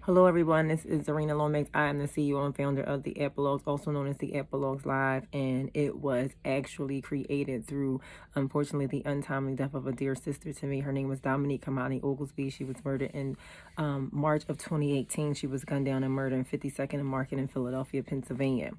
Hello, everyone. This is Zarina Lomax. I am the CEO and founder of the Epilogues, also known as the Epilogues Live, and it was actually created through, unfortunately, the untimely death of a dear sister to me. Her name was Dominique Kamani Oglesby. She was murdered in March of 2018. She was gunned down and murdered in 52nd and Market in Philadelphia, Pennsylvania.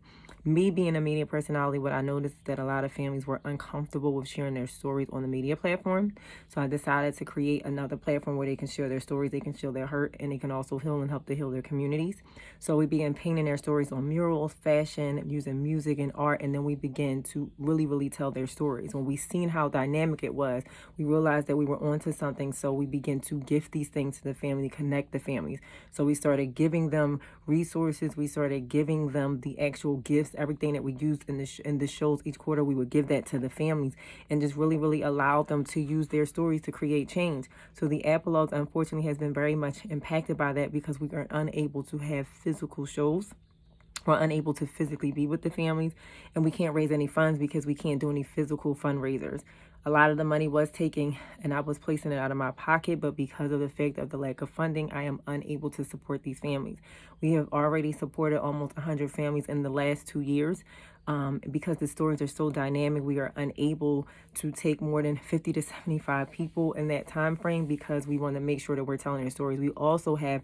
Me being a media personality, what I noticed is that a lot of families were uncomfortable with sharing their stories on the media platform. So I decided to create another platform where they can share their stories, they can share their hurt, and they can also heal and help to heal their communities. So we began painting their stories on murals, fashion, using music and art, and then we began to really tell their stories. When we seen how dynamic it was, we realized that we were onto something. So we began to gift these things to the family, connect the families. So we started giving them resources. We started giving them the actual gifts, everything that we used in the shows each quarter. We would give that to the families and just really allow them to use their stories to create change. So the Epilogues, unfortunately, has been very much impacted by that because we are unable to have physical shows. We're unable to physically be with the families, and we can't raise any funds because we can't do any physical fundraisers. A lot of the money was taken and I was placing it out of my pocket, but because of the fact of the lack of funding, I am unable to support these families. We have already supported almost 100 families in the last 2 years. Because the stories are so dynamic, we are unable to take more than 50 to 75 people in that time frame because we want to make sure that we're telling their stories. We also have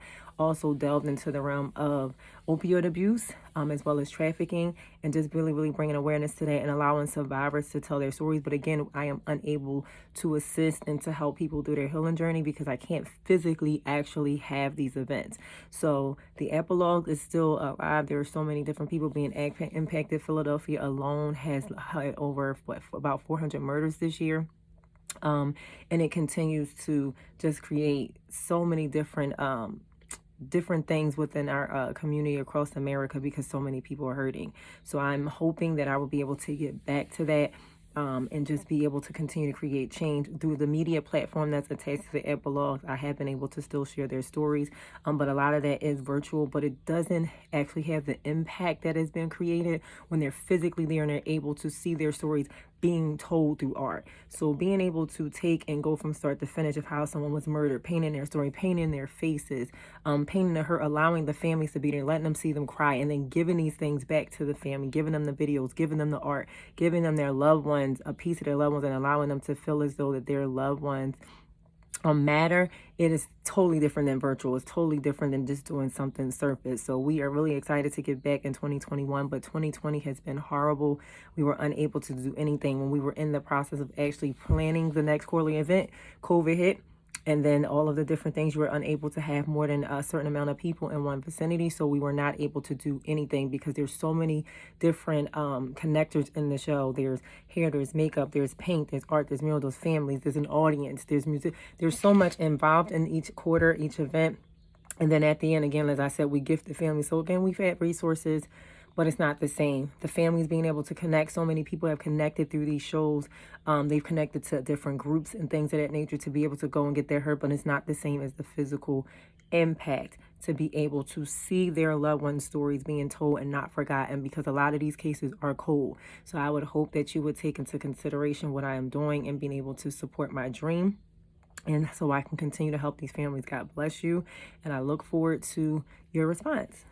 delved into the realm of opioid abuse, as well as trafficking, and just really bringing awareness to that and allowing survivors to tell their stories. But again, I am unable to assist and to help people through their healing journey because I can't physically actually have these events. So the Epilogue is still alive. There are so many different people being impacted. Philadelphia alone has had over about 400 murders this year. And it continues to just create so many different things within our community across America because so many people are hurting. So I'm hoping that I will be able to get back to that. And just be able to continue to create change through the media platform that's attached to the Epilogues. I have been able to still share their stories, but a lot of that is virtual, but it doesn't actually have the impact that has been created when they're physically there and they're able to see their stories being told through art. So being able to take and go from start to finish of how someone was murdered, painting their story, painting their faces, painting the hurt, allowing the families to be there, letting them see them cry, and then giving these things back to the family, giving them the videos, giving them the art, giving them their loved ones, a piece of their loved ones, and allowing them to feel as though that their loved ones matter. It is totally different than virtual. It's totally different than just doing something surface. So we are really excited to get back in 2021, but 2020 has been horrible. We were unable to do anything. When we were in the process of actually planning the next quarterly event, COVID hit. And then all of the different things, you were unable to have more than a certain amount of people in one vicinity. So we were not able to do anything because there's so many different connectors in the show. There's hair, there's makeup, there's paint, there's art, there's mural, there's families, there's an audience, there's music. There's so much involved in each quarter, each event. And then at the end, again, as I said, we gift the family. So again, we've had resources, but it's not the same. The families being able to connect. So many people have connected through these shows. They've connected to different groups and things of that nature to be able to go and get their hurt, but it's not the same as the physical impact to be able to see their loved ones' stories being told and not forgotten, because a lot of these cases are cold. So I would hope that you would take into consideration what I am doing and being able to support my dream. And so I can continue to help these families. God bless you. And I look forward to your response.